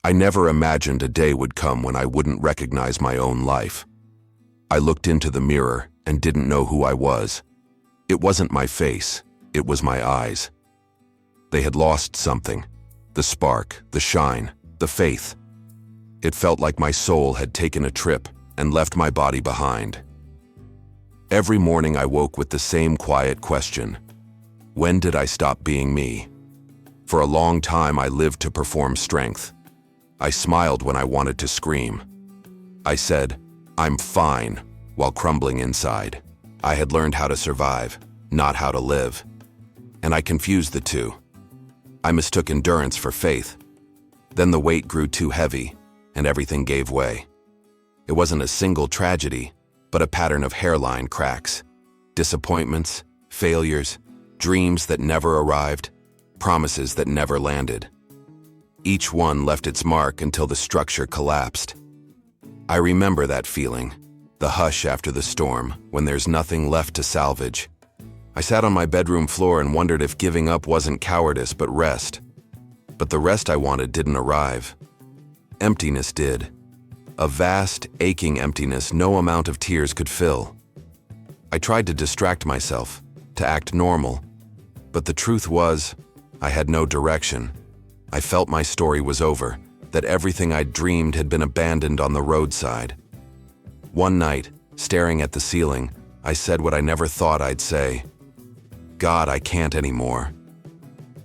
I never imagined a day would come when I wouldn't recognize my own life. I looked into the mirror and didn't know who I was. It wasn't my face, it was my eyes. They had lost something. The spark, the shine, the faith. It felt like my soul had taken a trip and left my body behind. Every morning I woke with the same quiet question. When did I stop being me? For a long time I lived to perform strength. I smiled when I wanted to scream. I said, "I'm fine," while crumbling inside. I had learned how to survive, not how to live. And I confused the two. I mistook endurance for faith. Then the weight grew too heavy, and everything gave way. It wasn't a single tragedy, but a pattern of hairline cracks, disappointments, failures, dreams that never arrived, promises that never landed. Each one left its mark until the structure collapsed. I remember that feeling, the hush after the storm, when there's nothing left to salvage. I sat on my bedroom floor and wondered if giving up wasn't cowardice but rest. But the rest I wanted didn't arrive. Emptiness did. A vast, aching emptiness no amount of tears could fill. I tried to distract myself, to act normal. But the truth was, I had no direction. I felt my story was over, that everything I'd dreamed had been abandoned on the roadside. One night, staring at the ceiling, I said what I never thought I'd say. God, I can't anymore.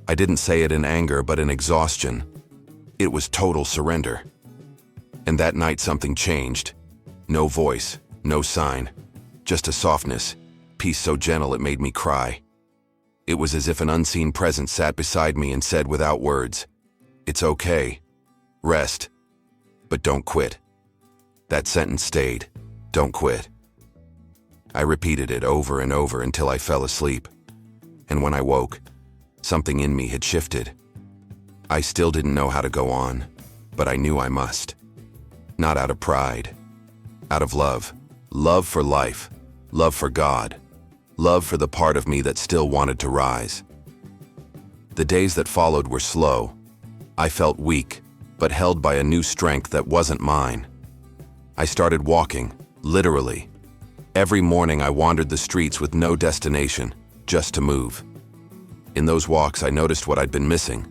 I didn't say it in anger, but in exhaustion. It was total surrender. And that night something changed. No voice, no sign, just a softness, peace so gentle it made me cry. It was as if an unseen presence sat beside me and said without words, "It's okay. Rest. But don't quit." That sentence stayed. Don't quit. I repeated it over and over until I fell asleep. And when I woke, something in me had shifted. I still didn't know how to go on, but I knew I must. Not out of pride, out of love. Love for life, love for God, love for the part of me that still wanted to rise. The days that followed were slow. I felt weak, but held by a new strength that wasn't mine. I started walking, literally. Every morning I wandered the streets with no destination, just to move. In those walks I noticed what I'd been missing.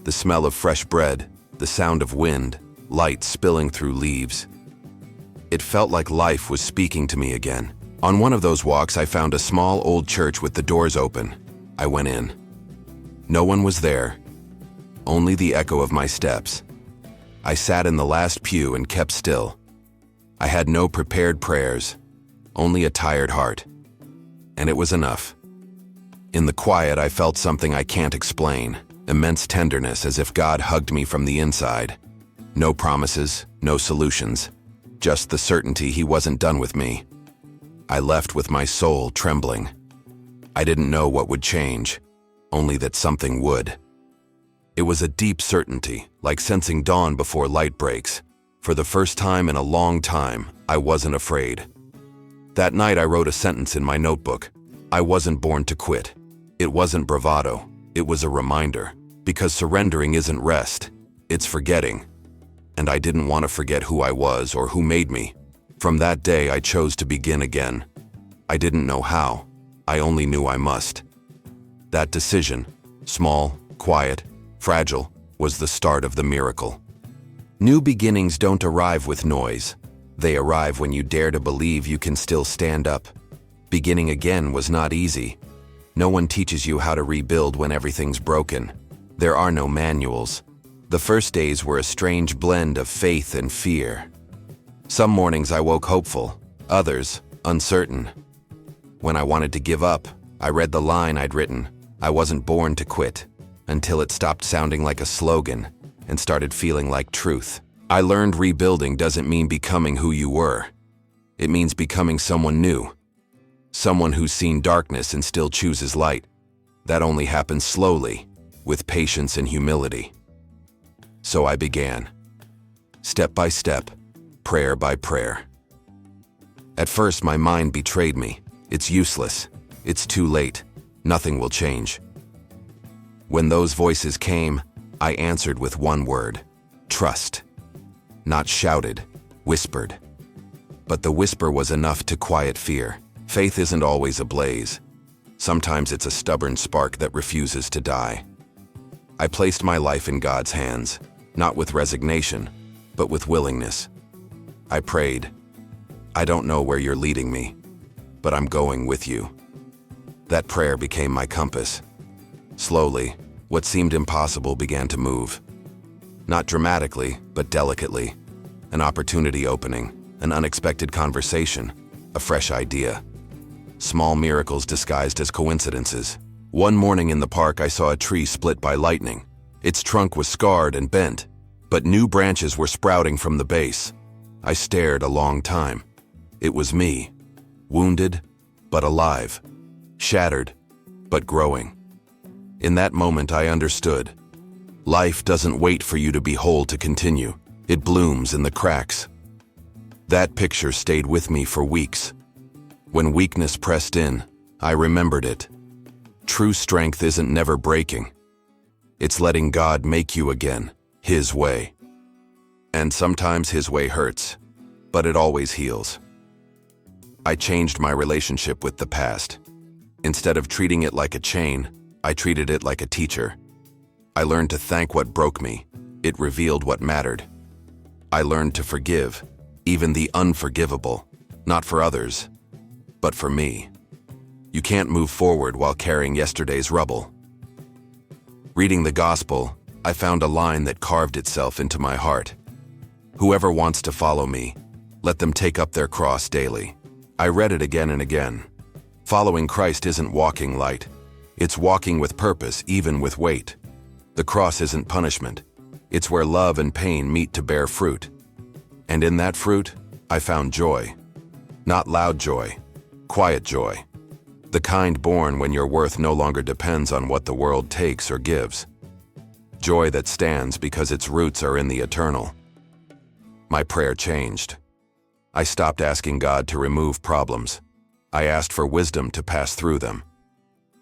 The smell of fresh bread, the sound of wind, light spilling through leaves. It felt like life was speaking to me again. On one of those walks I found a small old church with the doors open. I went in. No one was there, only the echo of my steps. I sat in the last pew and kept still. I had no prepared prayers, only a tired heart. And it was enough. In the quiet I felt something I can't explain, immense tenderness as if God hugged me from the inside. No promises, no solutions, just the certainty He wasn't done with me. I left with my soul trembling. I didn't know what would change, only that something would. It was a deep certainty, like sensing dawn before light breaks. For the first time in a long time, I wasn't afraid. That night I wrote a sentence in my notebook. I wasn't born to quit. It wasn't bravado, it was a reminder. Because surrendering isn't rest, it's forgetting. And I didn't want to forget who I was or who made me. From that day I chose to begin again. I didn't know how, I only knew I must. That decision, small, quiet, fragile, was the start of the miracle. New beginnings don't arrive with noise. They arrive when you dare to believe you can still stand up. Beginning again was not easy. No one teaches you how to rebuild when everything's broken. There are no manuals. The first days were a strange blend of faith and fear. Some mornings I woke hopeful, others uncertain. When I wanted to give up, I read the line I'd written, "I wasn't born to quit," until it stopped sounding like a slogan and started feeling like truth. I learned rebuilding doesn't mean becoming who you were. It means becoming someone new. Someone who's seen darkness and still chooses light. That only happens slowly, with patience and humility. So I began. Step by step, prayer by prayer. At first my mind betrayed me. It's useless. It's too late. Nothing will change. When those voices came, I answered with one word: Trust. Not shouted, whispered. But the whisper was enough to quiet fear. Faith isn't always ablaze. Sometimes it's a stubborn spark that refuses to die. I placed my life in God's hands, not with resignation, but with willingness. I prayed, I don't know where you're leading me, but I'm going with you. That prayer became my compass. Slowly, what seemed impossible began to move. Not dramatically, but delicately. An opportunity opening, an unexpected conversation, a fresh idea. Small miracles disguised as coincidences. One morning in the park, I saw a tree split by lightning. Its trunk was scarred and bent, but new branches were sprouting from the base. I stared a long time. It was me, wounded, but alive, shattered, but growing. In that moment, I understood. Life doesn't wait for you to be whole to continue. It blooms in the cracks. That picture stayed with me for weeks. When weakness pressed in, I remembered it. True strength isn't never breaking. It's letting God make you again, His way. And sometimes His way hurts, but it always heals. I changed my relationship with the past. Instead of treating it like a chain, I treated it like a teacher. I learned to thank what broke me. It revealed what mattered. I learned to forgive, even the unforgivable, not for others, but for me. You can't move forward while carrying yesterday's rubble. Reading the gospel, I found a line that carved itself into my heart. Whoever wants to follow me, let them take up their cross daily. I read it again and again. Following Christ isn't walking light. It's walking with purpose, even with weight. The cross isn't punishment. It's where love and pain meet to bear fruit. And in that fruit, I found joy. Not loud joy, quiet joy. The kind born when your worth no longer depends on what the world takes or gives. Joy that stands because its roots are in the eternal. My prayer changed. I stopped asking God to remove problems. I asked for wisdom to pass through them.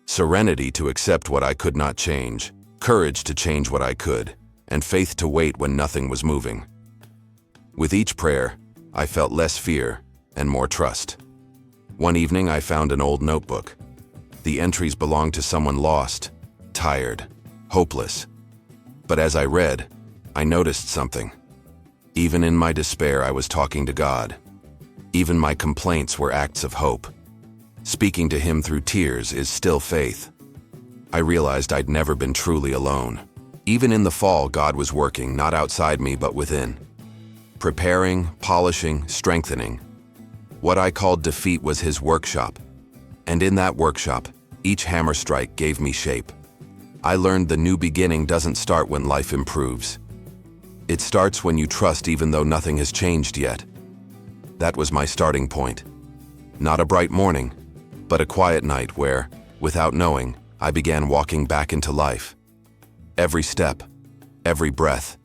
Serenity to accept what I could not change, courage to change what I could, and faith to wait when nothing was moving. With each prayer, I felt less fear and more trust. One evening, I found an old notebook. The entries belonged to someone lost, tired, hopeless. But as I read, I noticed something. Even in my despair, I was talking to God. Even my complaints were acts of hope. Speaking to Him through tears is still faith. I realized I'd never been truly alone. Even in the fall, God was working, not outside me, but within. Preparing, polishing, strengthening. What I called defeat was His workshop. And in that workshop, each hammer strike gave me shape. I learned the new beginning doesn't start when life improves. It starts when you trust even though nothing has changed yet. That was my starting point. Not a bright morning, but a quiet night where, without knowing, I began walking back into life. Every step, every breath,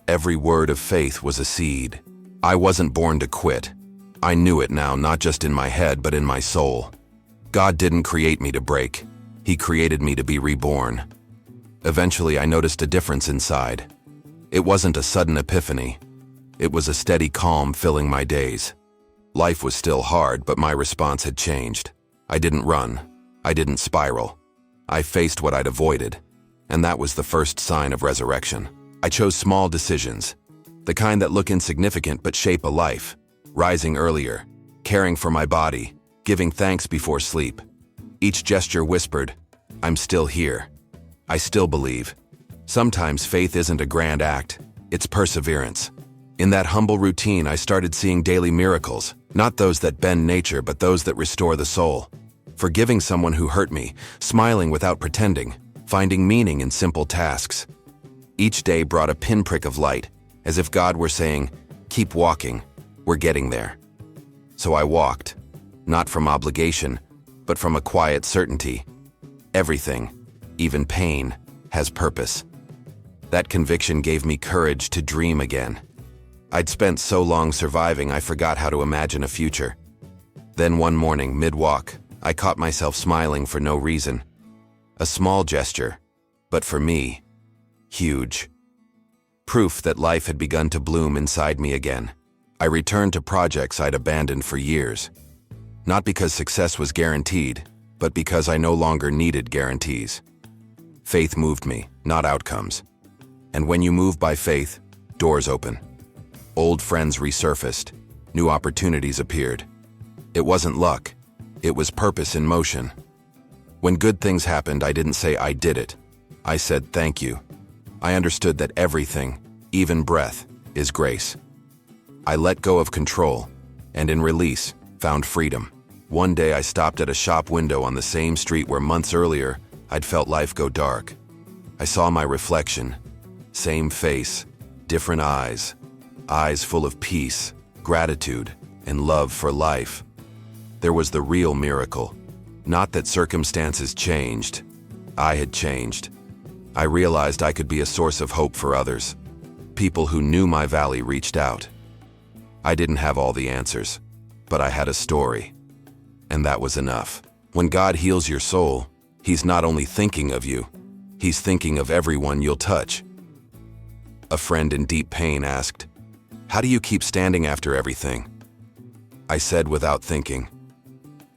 every word of faith was a seed. I wasn't born to quit. I knew it now, not just in my head, but in my soul. God didn't create me to break. He created me to be reborn. Eventually, I noticed a difference inside. It wasn't a sudden epiphany. It was a steady calm filling my days. Life was still hard, but my response had changed. I didn't run. I didn't spiral. I faced what I'd avoided, and that was the first sign of resurrection. I chose small decisions, the kind that look insignificant but shape a life. Rising earlier, caring for my body, giving thanks before sleep. Each gesture whispered, I'm still here. I still believe. Sometimes faith isn't a grand act, it's perseverance. In that humble routine, I started seeing daily miracles, not those that bend nature, but those that restore the soul. Forgiving someone who hurt me, smiling without pretending, finding meaning in simple tasks. Each day brought a pinprick of light, as if God were saying, keep walking, we're getting there. So I walked, not from obligation, but from a quiet certainty. Everything, even pain, has purpose. That conviction gave me courage to dream again. I'd spent so long surviving, I forgot how to imagine a future. Then one morning, mid-walk, I caught myself smiling for no reason. A small gesture, but for me, huge. proof that life had begun to bloom inside me again. I returned to projects I'd abandoned for years. Not because success was guaranteed, but because I no longer needed guarantees. Faith moved me, not outcomes. And when you move by faith, doors open. Old friends resurfaced. New opportunities appeared. It wasn't luck. It was purpose in motion. When good things happened, I didn't say I did it. I said thank you. I understood that everything, even breath, is grace. I let go of control, and in release, found freedom. One day I stopped at a shop window on the same street where months earlier I'd felt life go dark. I saw my reflection. Same face, different eyes. Eyes full of peace, gratitude, and love for life. There was the real miracle. Not that circumstances changed. I had changed. I realized I could be a source of hope for others. People who knew my valley reached out. I didn't have all the answers, but I had a story. And that was enough. When God heals your soul, He's not only thinking of you, He's thinking of everyone you'll touch. A friend in deep pain asked, "How do you keep standing after everything?" I said without thinking,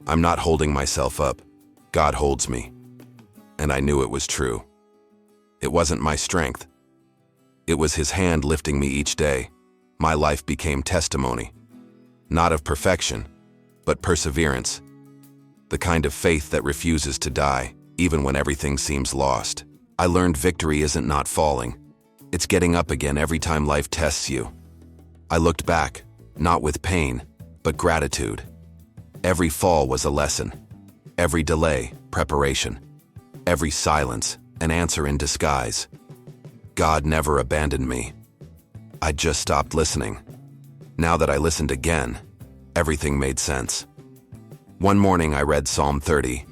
"I'm not holding myself up. God holds me." And I knew it was true. It wasn't my strength. It was His hand lifting me each day. My life became testimony. Not of perfection, but perseverance. The kind of faith that refuses to die, even when everything seems lost. I learned victory isn't not falling. It's getting up again every time life tests you. I looked back, not with pain, but gratitude. Every fall was a lesson. Every delay, preparation. Every silence, an answer in disguise. God never abandoned me. I just stopped listening. Now that I listened again, everything made sense. One morning I read Psalm 30.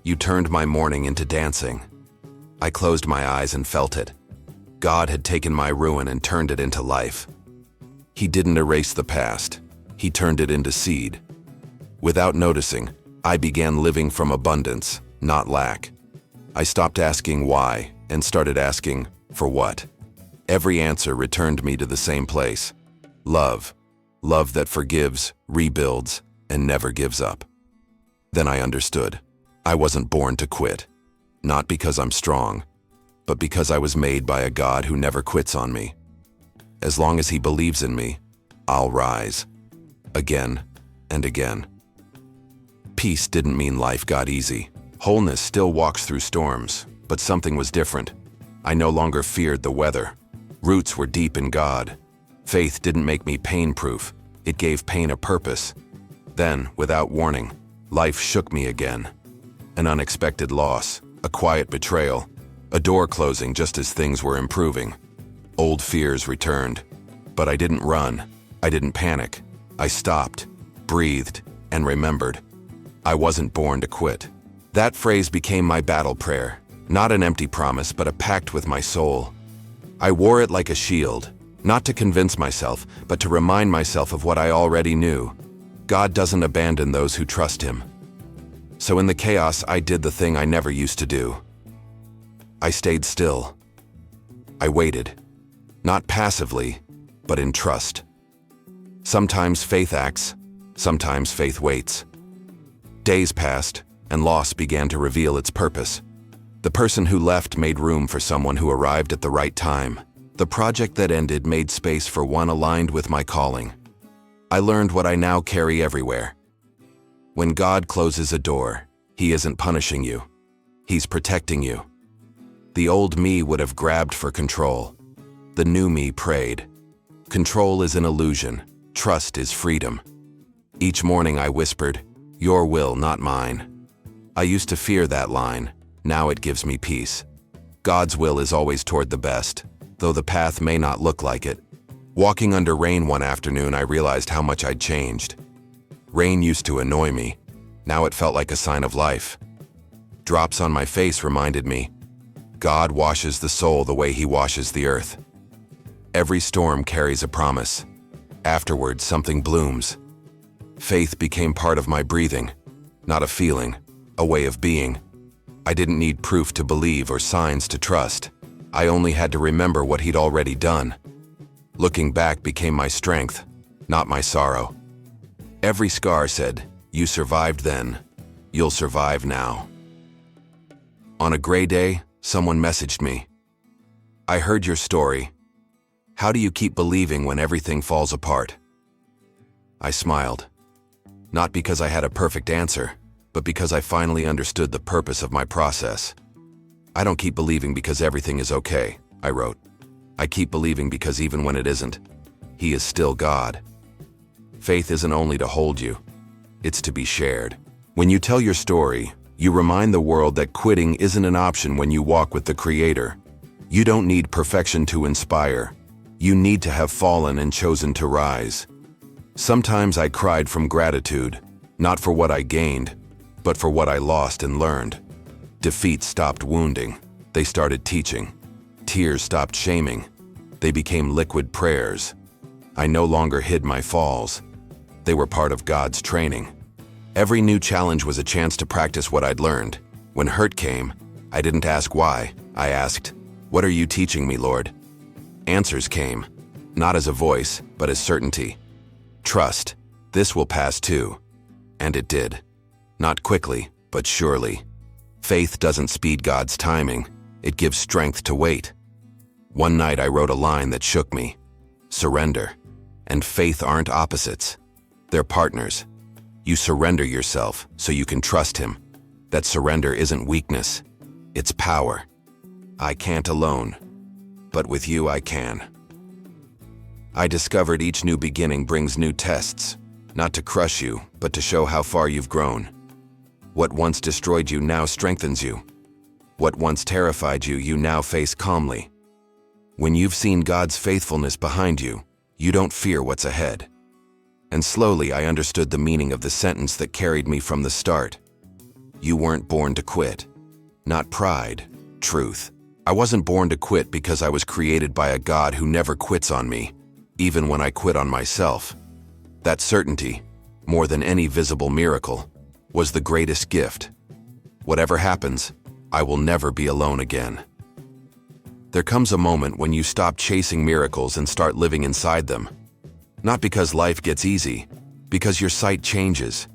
You turned my mourning into dancing. I closed my eyes and felt it. God had taken my ruin and turned it into life. He didn't erase the past. He turned it into seed. Without noticing, I began living from abundance, not lack. I stopped asking why and started asking for what. Every answer returned me to the same place. Love. Love that forgives, rebuilds, and never gives up. Then I understood. I wasn't born to quit. Not because I'm strong, but because I was made by a God who never quits on me. As long as He believes in me, I'll rise. Again and again. Peace didn't mean life got easy. Wholeness still walks through storms, but something was different. I no longer feared the weather. Roots were deep in God. Faith didn't make me pain-proof. It gave pain a purpose. Then, without warning, life shook me again. An unexpected loss, a quiet betrayal, a door closing just as things were improving. Old fears returned. But I didn't run. I didn't panic. I stopped, breathed, and remembered. I wasn't born to quit. That phrase became my battle prayer. Not an empty promise, but a pact with my soul. I wore it like a shield, not to convince myself, but to remind myself of what I already knew. God doesn't abandon those who trust Him. So in the chaos, I did the thing I never used to do. I stayed still. I waited. Not passively, but in trust. Sometimes faith acts, sometimes faith waits. Days passed, and loss began to reveal its purpose. The person who left made room for someone who arrived at the right time. The project that ended made space for one aligned with my calling. I learned what I now carry everywhere. When God closes a door, He isn't punishing you. He's protecting you. The old me would have grabbed for control. The new me prayed. Control is an illusion. Trust is freedom. Each morning I whispered, "Your will, not mine." I used to fear that line. Now it gives me peace. God's will is always toward the best, though the path may not look like it. Walking under rain one afternoon, I realized how much I'd changed. Rain used to annoy me. Now it felt like a sign of life. Drops on my face reminded me, God washes the soul the way He washes the earth. Every storm carries a promise. Afterwards, something blooms. Faith became part of my breathing, not a feeling, a way of being. I didn't need proof to believe or signs to trust. I only had to remember what He'd already done. Looking back became my strength, not my sorrow. Every scar said, "You survived then, you'll survive now." On a gray day, someone messaged me. "I heard your story. How do you keep believing when everything falls apart?" I smiled. Not because I had a perfect answer, but because I finally understood the purpose of my process. "I don't keep believing because everything is okay," I wrote. "I keep believing because even when it isn't, He is still God." Faith isn't only to hold you, it's to be shared. When you tell your story, you remind the world that quitting isn't an option when you walk with the Creator. You don't need perfection to inspire. You need to have fallen and chosen to rise. Sometimes I cried from gratitude, not for what I gained, but for what I lost and learned. Defeat stopped wounding. They started teaching. Tears stopped shaming. They became liquid prayers. I no longer hid my falls. They were part of God's training. Every new challenge was a chance to practice what I'd learned. When hurt came, I didn't ask why. I asked, "What are you teaching me, Lord?" Answers came, not as a voice, but as certainty. "Trust, this will pass too." And it did. Not quickly, but surely. Faith doesn't speed God's timing. It gives strength to wait. One night I wrote a line that shook me. Surrender and faith aren't opposites. They're partners. You surrender yourself so you can trust Him. That surrender isn't weakness. It's power. I can't alone, but with you I can. I discovered each new beginning brings new tests, not to crush you, but to show how far you've grown. What once destroyed you now strengthens you. What once terrified you, you now face calmly. When you've seen God's faithfulness behind you, you don't fear what's ahead. And slowly I understood the meaning of the sentence that carried me from the start. You weren't born to quit. Not pride, truth. I wasn't born to quit because I was created by a God who never quits on me, even when I quit on myself. That certainty, more than any visible miracle, was the greatest gift. Whatever happens, I will never be alone again. There comes a moment when you stop chasing miracles and start living inside them. Not because life gets easy, because your sight changes.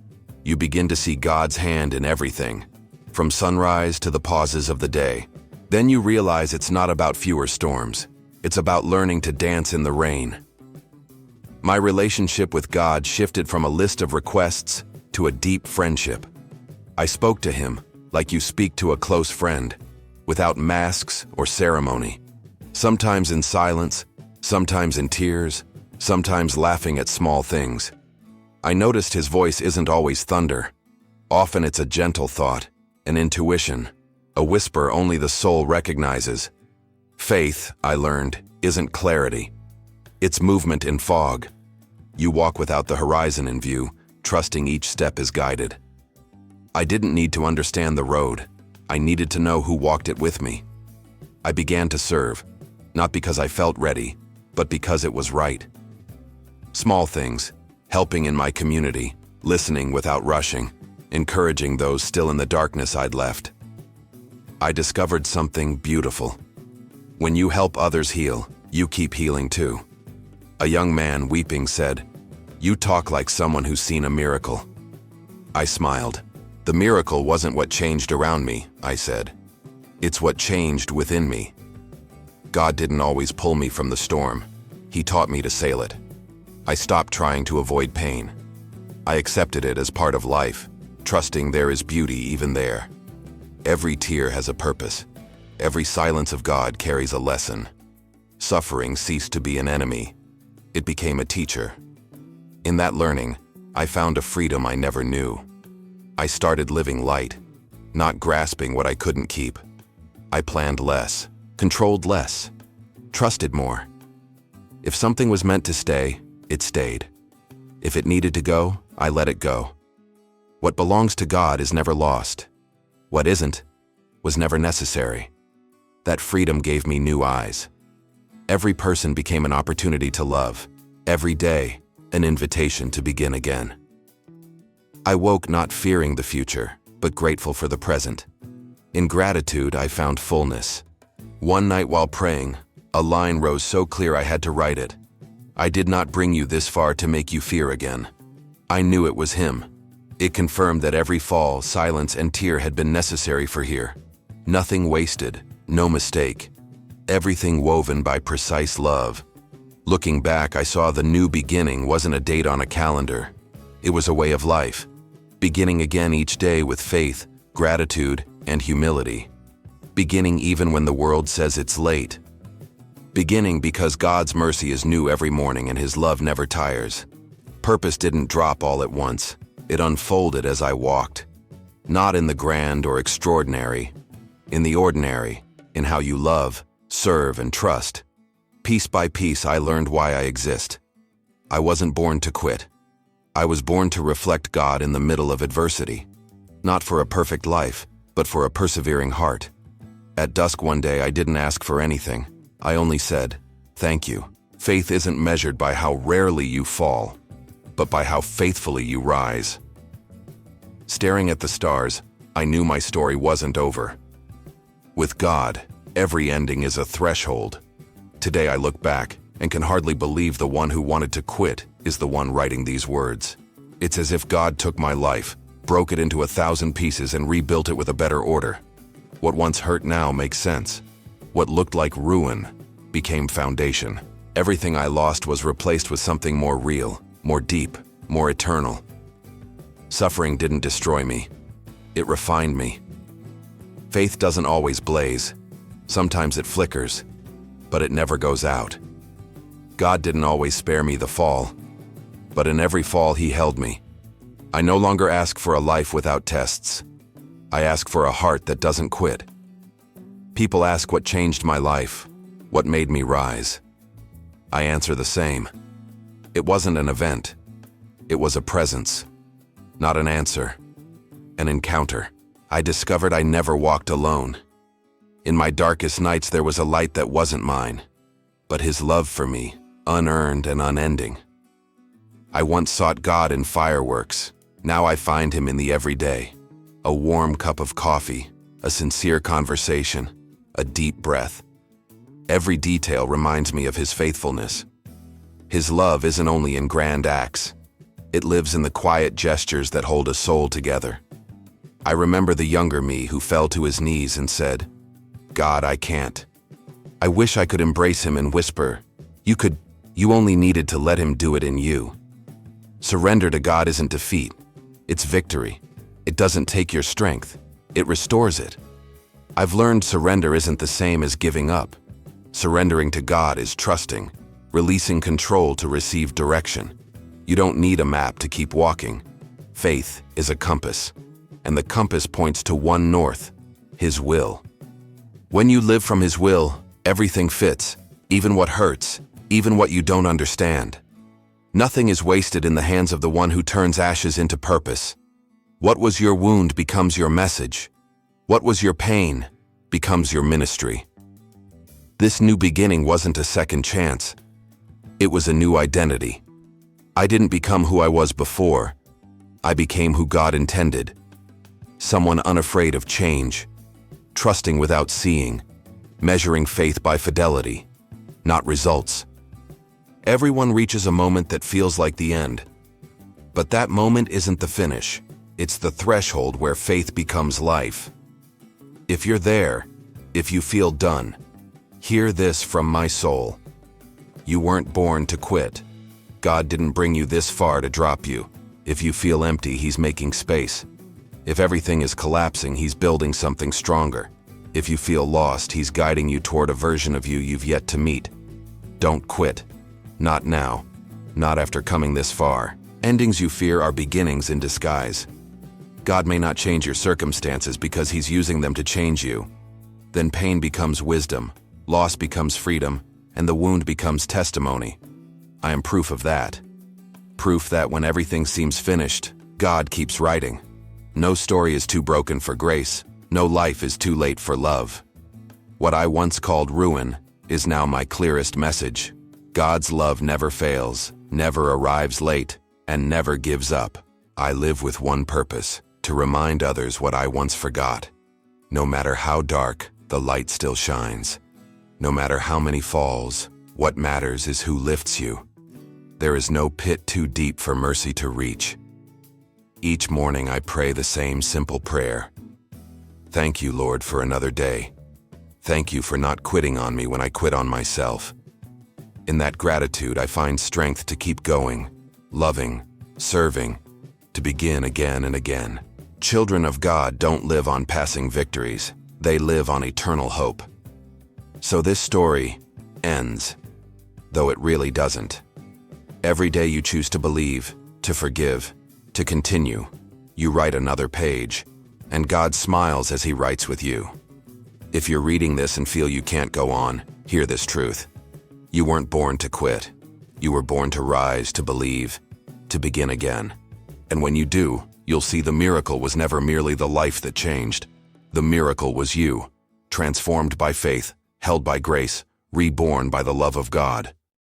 You begin to see God's hand in everything, from sunrise to the pauses of the day. Then you realize it's not about fewer storms. It's about learning to dance in the rain. My relationship with God shifted from a list of requests to a deep friendship. I spoke to Him like you speak to a close friend, without masks or ceremony. Sometimes in silence, sometimes in tears, sometimes laughing at small things. I noticed His voice isn't always thunder. Often it's a gentle thought, an intuition, a whisper only the soul recognizes. Faith, I learned, isn't clarity. It's movement in fog. You walk without the horizon in view, trusting each step is guided. I didn't need to understand the road. I needed to know who walked it with me. I began to serve, not because I felt ready, but because it was right. Small things, helping in my community, listening without rushing, encouraging those still in the darkness I'd left. I discovered something beautiful. When you help others heal, you keep healing too. A young man, weeping, said, "You talk like someone who's seen a miracle." I smiled. "The miracle wasn't what changed around me," I said. "It's what changed within me." God didn't always pull me from the storm. He taught me to sail it. I stopped trying to avoid pain. I accepted it as part of life, trusting there is beauty even there. Every tear has a purpose. Every silence of God carries a lesson. Suffering ceased to be an enemy. It became a teacher. In that learning, I found a freedom I never knew. I started living light, not grasping what I couldn't keep. I planned less, controlled less, trusted more. If something was meant to stay, it stayed. If it needed to go, I let it go. What belongs to God is never lost. What isn't, was never necessary. That freedom gave me new eyes. Every person became an opportunity to love. Every day, an invitation to begin again. I woke not fearing the future, but grateful for the present. In gratitude, I found fullness. One night while praying, a line rose so clear I had to write it. I did not bring you this far to make you fear again. I knew it was him. It confirmed that every fall, silence, and tear had been necessary for here. Nothing wasted, no mistake. Everything woven by precise love. Looking back, I saw the new beginning wasn't a date on a calendar. It was a way of life. Beginning again each day with faith, gratitude, and humility. Beginning even when the world says it's late. Beginning because God's mercy is new every morning and His love never tires. Purpose didn't drop all at once. It unfolded as I walked. Not in the grand or extraordinary, in the ordinary, in how you love, serve, and trust. Piece by piece, I learned why I exist. I wasn't born to quit. I was born to reflect God in the middle of adversity. Not for a perfect life, but for a persevering heart. At dusk one day, I didn't ask for anything. I only said, "Thank you." Faith isn't measured by how rarely you fall, but by how faithfully you rise. Staring at the stars, I knew my story wasn't over. With God, every ending is a threshold. Today I look back and can hardly believe the one who wanted to quit is the one writing these words. It's as if God took my life, broke it into 1,000 pieces and rebuilt it with a better order. What once hurt now makes sense. What looked like ruin became foundation. Everything I lost was replaced with something more real, more deep, more eternal. Suffering didn't destroy me. It refined me. Faith doesn't always blaze. Sometimes it flickers, but it never goes out. God didn't always spare me the fall, but in every fall He held me. I no longer ask for a life without tests. I ask for a heart that doesn't quit. People ask what changed my life, what made me rise. I answer the same. It wasn't an event. It was a presence, not an answer, an encounter. I discovered I never walked alone. In my darkest nights, there was a light that wasn't mine, but His love for me, unearned and unending. I once sought God in fireworks. Now I find Him in the everyday. A warm cup of coffee, a sincere conversation, a deep breath. Every detail reminds me of His faithfulness. His love isn't only in grand acts. It lives in the quiet gestures that hold a soul together. I remember the younger me who fell to his knees and said, "God, I can't." I wish I could embrace him and whisper, You only needed to let Him do it in you." Surrender to God isn't defeat. It's victory. It doesn't take your strength. It restores it. I've learned surrender isn't the same as giving up. Surrendering to God is trusting, releasing control to receive direction. You don't need a map to keep walking. Faith is a compass, and the compass points to one north, His will. When you live from His will, everything fits, even what hurts, even what you don't understand. Nothing is wasted in the hands of the one who turns ashes into purpose. What was your wound becomes your message. What was your pain becomes your ministry. This new beginning wasn't a second chance. It was a new identity. I didn't become who I was before. I became who God intended. Someone unafraid of change, trusting without seeing, measuring faith by fidelity, not results. Everyone reaches a moment that feels like the end. But that moment isn't the finish. It's the threshold where faith becomes life. If you're there, if you feel done, hear this from my soul. You weren't born to quit. God didn't bring you this far to drop you. If you feel empty, He's making space. If everything is collapsing, He's building something stronger. If you feel lost, He's guiding you toward a version of you you've yet to meet. Don't quit. Not now. Not after coming this far. Endings you fear are beginnings in disguise. God may not change your circumstances because He's using them to change you. Then pain becomes wisdom, loss becomes freedom, and the wound becomes testimony. I am proof of that. Proof that when everything seems finished, God keeps writing. No story is too broken for grace. No life is too late for love. What I once called ruin is now my clearest message. God's love never fails, never arrives late, and never gives up. I live with one purpose, to remind others what I once forgot. No matter how dark, the light still shines. No matter how many falls, what matters is who lifts you. There is no pit too deep for mercy to reach. Each morning I pray the same simple prayer. Thank you, Lord, for another day. Thank you for not quitting on me when I quit on myself. In that gratitude, I find strength to keep going, loving, serving, to begin again and again. Children of God don't live on passing victories. They live on eternal hope. So this story ends, though it really doesn't. Every day you choose to believe, to forgive, to continue, you write another page, and God smiles as He writes with you. If you're reading this and feel you can't go on, hear this truth. You weren't born to quit. You were born to rise, to believe, to begin again. And when you do, you'll see the miracle was never merely the life that changed. The miracle was you, transformed by faith, held by grace, reborn by the love of God.